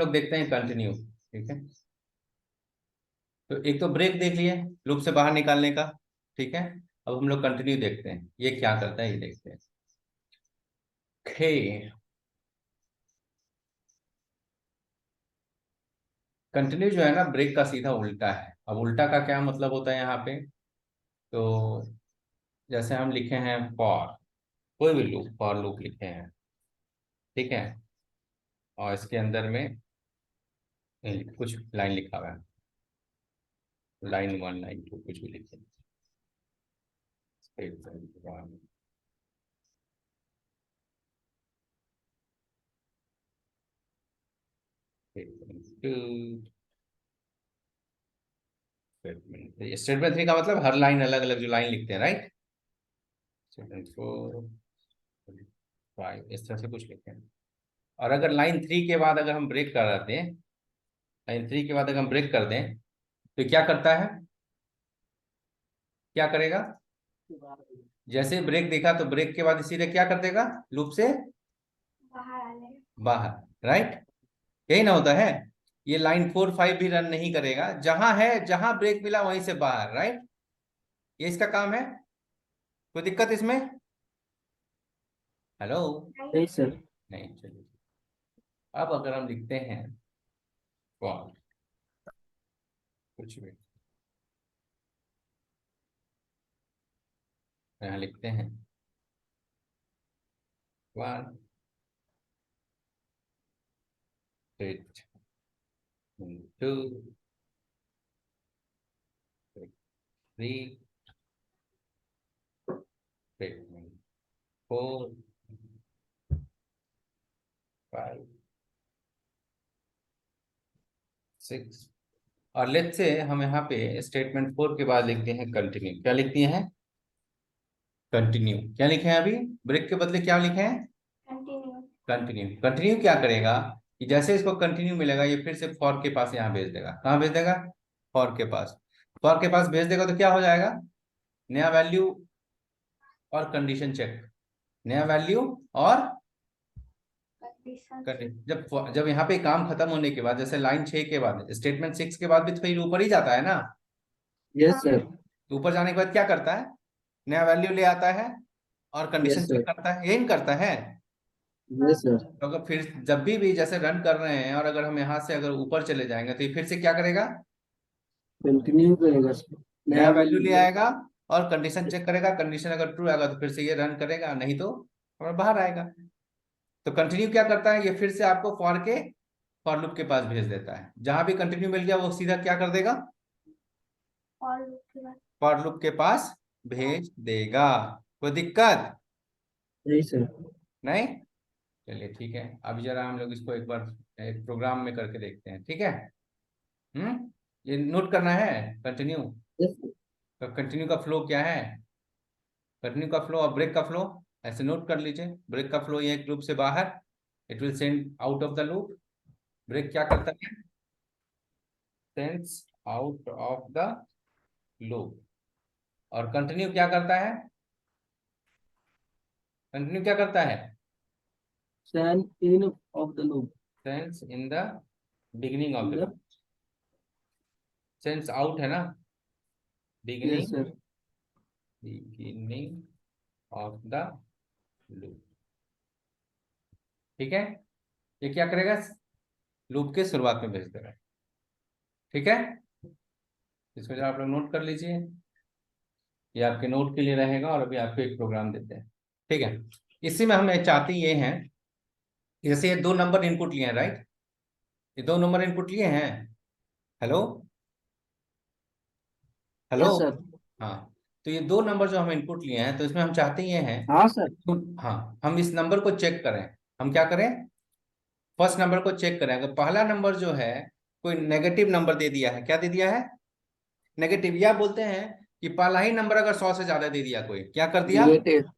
लोग देखते हैं कंटिन्यू। ठीक है, तो एक तो ब्रेक देख लिए लूप से बाहर निकालने का। ठीक है, अब हम लोग कंटिन्यू देखते हैं ये क्या करता है, ये देखते हैं। खे कंटिन्यू जो है ना, ब्रेक का सीधा उल्टा है। अब उल्टा का क्या मतलब होता है यहाँ पे? तो जैसे हम लिखे हैं फॉर, कोई भी लूप, फॉर लूप लिखे हैं। ठीक है, और इसके अंदर में कुछ लाइन लिखा हुआ है, लाइन 1 लाइन 2 कुछ भी लिखे। स्टेटमेंट 3 का मतलब हर लाइन अलग अलग जो लाइन लिखते हैं, राइट। स्टेटमेंट 4 5 इस तरह से कुछ लिखते हैं। और अगर लाइन 3 के बाद अगर हम ब्रेक कर दें, लाइन 3 के बाद अगर हम ब्रेक कर दें तो क्या करता है, क्या करेगा? जैसे ब्रेक देखा तो ब्रेक के बाद इसीलिए क्या कर देगा, लूप से बाहर, राइट। यही ना होता है। ये लाइन 4 5 भी रन नहीं करेगा, जहां है, जहां ब्रेक मिला वहीं से बाहर, राइट। ये इसका काम है। कोई दिक्कत इसमें? हेलो? नहीं सर। नहीं, चलिए। अब अगर हम लिखते हैं फॉर कुछ भी, यहाँ लिखते हैं 1 2 3 4 5 6। और लेट्स से हम यहाँ पे स्टेटमेंट 4 के बाद लिखते हैं कंटिन्यू। क्या लिख दिए हैं? कंटिन्यू। क्या लिखे हैं अभी? ब्रेक के बदले क्या लिखे हैं? कंटिन्यू। कंटिन्यू क्या करेगा कि जैसे इसको कंटिन्यू मिलेगा ये फिर से फॉर के पास यहाँ भेज देगा। कहाँ भेज देगा? फॉर के पास। फॉर के पास भेज देगा तो क्या हो जाएगा, नया वैल्यू और कंडीशन चेक, नया वैल्यू और जब जब यहाँ पे काम खत्म होने के बाद, जैसे लाइन 6 के बाद, स्टेटमेंट 6 के बाद भी तो फिर ऊपर ही जाता है ना। Yes sir. तो ऊपर जाने के बाद क्या करता है, नया वैल्यू ले आता है और कंडीशन यस चेक सर। करता है, यही करता है। Yes sir. तो अगर फिर जब भी जैसे रन कर रहे हैं और अगर हम यहाँ से अगर ऊपर चले जाएंगे तो ये फिर से क्या करेगा, कंटिन्यू करेगा सर, नया नया वैल्यू ले वैल्यू। आएगा और कंडीशन चेक करेगा। कंडीशन अगर ट्रू आएगा तो फिर से ये रन करेगा, नहीं तो हमारा बाहर आएगा। तो कंटिन्यू क्या करता है, ये फिर से आपको फॉर लूप के पास भेज देता है। जहां भी कंटिन्यू मिल गया वो सीधा क्या कर देगा, फॉर लूप के पास भेज देगा। कोई दिक्कत नहीं सर। नहीं? चलिए ठीक है, अब जरा हम लोग इसको एक बार एक प्रोग्राम में करके देखते हैं। ठीक है, ये नोट करना है कंटिन्यू। Yes sir. तो कंटिन्यू का फ्लो क्या है, कंटिन्यू का फ्लो और ब्रेक का फ्लो ऐसे नोट कर लीजिए। ब्रेक का फ्लो ये एक लूप से बाहर, it will send out of the loop. Break क्या करता है, sends out of the loop. और कंटिन्यू क्या करता है, कंटिन्यू क्या करता है, stand in of the loop. Sends in the beginning of the yes loop. Sends out है ना, beginning, sir. Beginning of the loop. ठीक है, ये क्या करेगा, लूप के शुरुआत में भेज देगा। ठीक है, इसको जरा आप लोग नोट कर लीजिए, ये आपके नोट के लिए रहेगा। और अभी आपको एक प्रोग्राम देते हैं। ठीक है, इसी में हम चाहते ये हैं कि जैसे ये 2 नंबर इनपुट लिए हैं, राइट। ये 2 नंबर इनपुट लिए हैं। हेलो? हेलो? Yes sir. हाँ, तो ये 2 नंबर जो हम इनपुट लिए हैं तो इसमें हम चाहते ये हैं, हाँ सर। हाँ, हम इस नंबर को चेक करें। हम क्या करें, फर्स्ट नंबर को चेक करें। अगर पहला नंबर जो है कोई नेगेटिव नंबर दे दिया है, क्या दे दिया है, नेगेटिव, या बोलते हैं कि पहला ही नंबर अगर 100 से ज्यादा दे दिया, कोई क्या कर दिया, निगेटिव।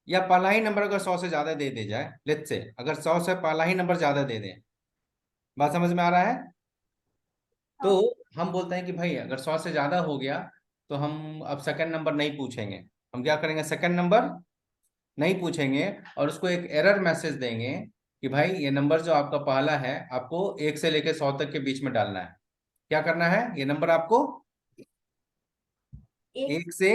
या पहला ही नंबर अगर 100 से ज्यादा दे जाए, लेट्स से अगर 100 से पहला ही नंबर ज्यादा दे दें, बात समझ में आ रहा है? तो हम बोलते हैं कि भाई अगर 100 से ज्यादा हो गया तो हम अब सेकंड नंबर नहीं पूछेंगे। हम क्या करेंगे, सेकंड नंबर नहीं पूछेंगे और उसको एक एरर मैसेज देंगे कि भाई ये नंबर जो आपका पहला है आपको 1 से लेकर 100 तक के बीच में डालना है। क्या करना है, ये नंबर आपको एक 1 से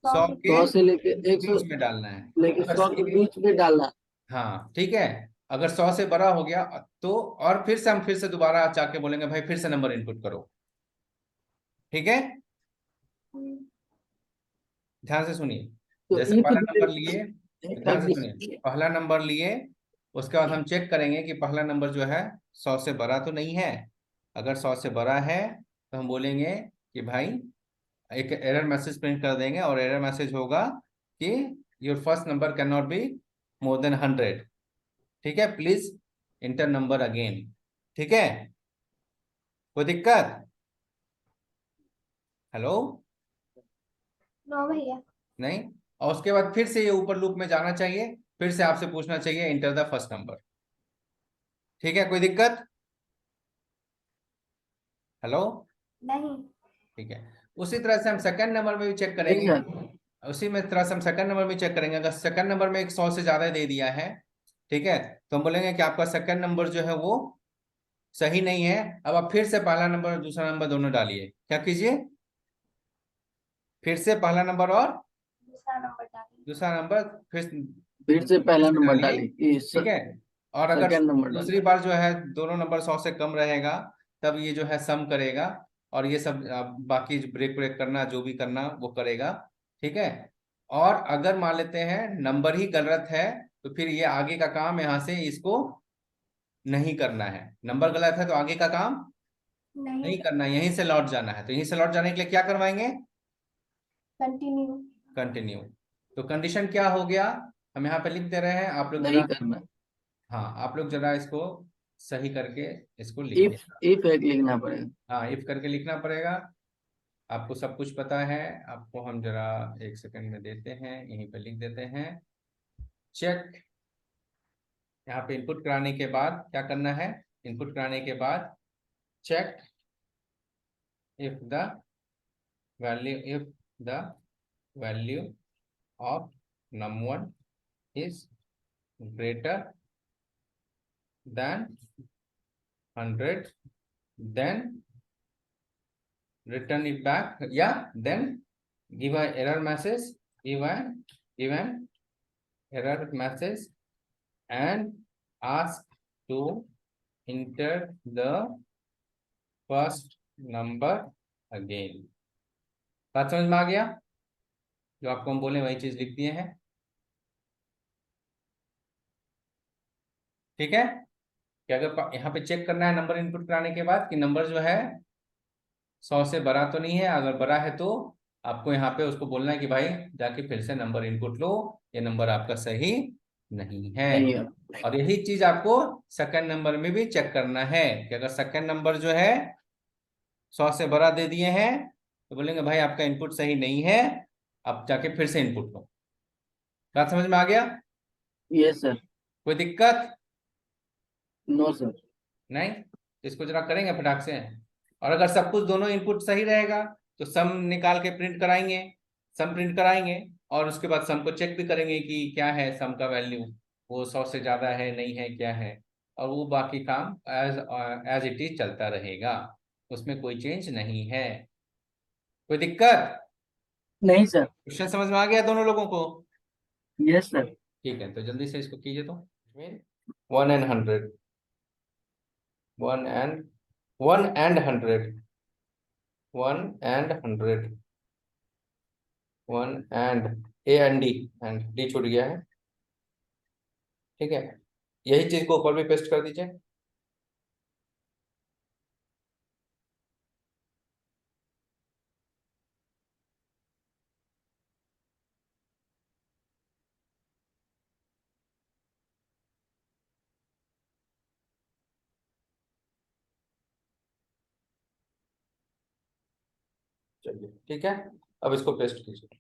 100 100 के 100 से लेके 100 बीच में डालना है। लेके अगर 100 के बीच में डालना। हाँ ठीक है, अगर 100 से बड़ा हो गया तो और फिर से हम फिर से दोबारा जाके बोलेंगे भाई फिर से नंबर इनपुट करो। ठीक है, ध्यान से सुनिए। तो जैसे इफ पहला नंबर लिए, ध्यान से सुनिए, कंडीशन। पहला नंबर लिए, उसके बाद हम चेक करेंगे कि पहला नंबर जो है 100 से बड़ा तो नहीं है। अगर 100 से बड़ा है तो हम बोलेंगे कि भाई एक एरर मैसेज प्रिंट कर देंगे, और एरर मैसेज होगा कि your first number can not be more than 100। ठीक है, प्लीज इंटर नंबर अगेन। ठीक है, कोई दिक्कत? हेलो? नो भैया। नहीं? और उसके बाद फिर से ये ऊपर लूप में जाना चाहिए, फिर से आपसे पूछना चाहिए इंटर द फर्स्ट नंबर। ठीक है, कोई दिक्कत? हेलो? नहीं। ठीक है, उसी तरह से हम सेकंड नंबर में भी चेक नहीं करेंगे। सर। उसी में तरह से हम सेकंड नंबर में चेक करेंगे। अगर सेकंड नंबर में एक 100 से ज्यादा दे दिया है, ठीक है, तो हम बोलेंगे कि आपका सेकंड नंबर जो है वो सही नहीं है। अब आप फिर से पहला नंबर और दूसरा नंबर दोनों डालिए। क्या कीजिए, फिर से पहला नंबर और दूसरा नंबर डालिए। दूसरा नंबर फिर फिर से पहला नंबर डालिए। डालिए। ठीक है, और अगर सेकंड नंबर दूसरी डालिए। बार जो है दोनों नंबर 100 से कम रहेगा, तब ये जो है सम करेगा, और ये सब बाकी ब्रेक ब्रेक करना जो भी करना वो करेगा। ठीक है, और अगर मान लेते हैं नंबर ही गलत है, तो फिर ये आगे का काम यहाँ से इसको नहीं करना है। नंबर गलत है तो आगे का काम नहीं। नहीं करना है, यहीं से लौट जाना है। तो यहीं से लौट जाने के लिए क्या करवाएंगे, कंटिन्यू। कंटिन्यू। तो कंडीशन क्या हो गया, हम यहाँ पे लिख दे रहे हैं, आप लोग नहीं जरा, करना। हाँ आप लोग जरा इसको सही करके इसको लिखिए। इफ एक लिखना पड़ेगा। हाँ इफ करके लिखना पड़ेगा। आपको सब कुछ पता है, आपको हम जरा एक सेकंड में देते हैं, यहीं पे लिख देते हैं। चेक, यहाँ पे इनपुट कराने के बाद क्या करना है, इनपुट कराने के बाद check if the value, if the value of num1 is greater than 100, then return it back, yeah, then give a error message, give an error message and ask to enter the first number again। बात समझ में आ गया? जो आपको हम बोले वही चीज लिख दिए हैं। ठीक है, कि अगर यहाँ पे चेक करना है नंबर इनपुट कराने के बाद कि नंबर जो है 100 से बड़ा तो नहीं है। अगर बड़ा है तो आपको यहाँ पे उसको बोलना है कि भाई जाके फिर से नंबर इनपुट लो, ये नंबर आपका सही नहीं है। नहीं है। और यही चीज आपको सेकंड नंबर में भी चेक करना है कि अगर सेकंड नंबर जो है 100 से बड़ा दे दिए हैं तो बोलेंगे भाई आपका इनपुट सही नहीं है, अब जाके फिर से इनपुट लो। बात समझ में आ गया? Yes sir. कोई दिक्कत? No sir. नहीं? तो इसको जरा करेंगे फटाक से। और अगर सब कुछ दोनों इनपुट सही रहेगा तो सम निकाल के प्रिंट कराएंगे, सम प्रिंट कराएंगे, और उसके बाद सम को चेक भी करेंगे कि क्या है सम का वैल्यू, वो 100 से ज्यादा है नहीं है क्या है। और वो बाकी काम एज एज इट इज चलता रहेगा, उसमें कोई चेंज नहीं है। कोई दिक्कत? नहीं सर। क्वेश्चन समझ में आ गया दोनों लोगों को? Yes sir. ठीक है, तो जल्दी से इसको कीजिए। तो 1 and 100, 1 and 1 and 100, 1 and 100, 1 and A and D, and D छूट गया है। ठीक है, यही चीज को ऊपर भी पेस्ट कर दीजिए। चलिए ठीक है, अब इसको पेस्ट कीजिए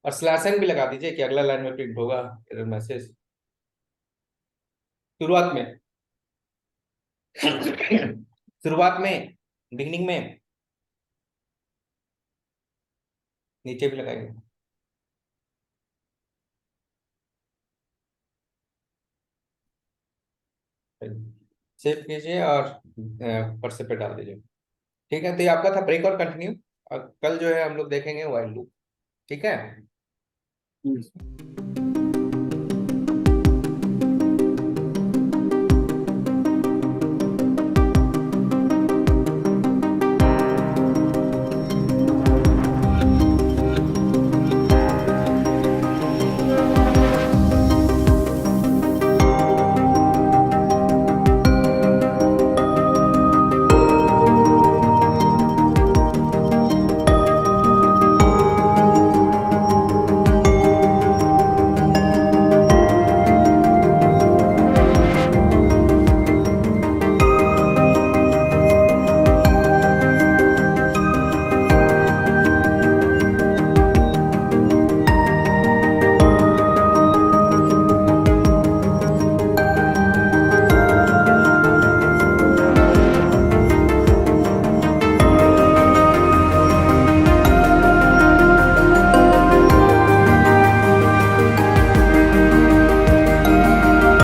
और स्लैश एन भी लगा दीजिए कि अगला लाइन में प्रिंट होगा एरर मैसेज शुरुआत में। शुरुआत में, बिगनिंग में, नीचे भी लगाएंगे। सेव कीजिए और पर्से पे डाल दीजिए। ठीक है, तो ये आपका था ब्रेक और कंटिन्यू। और कल जो है हम लोग देखेंगे व्हाइल लूप। ठीक है। Yes.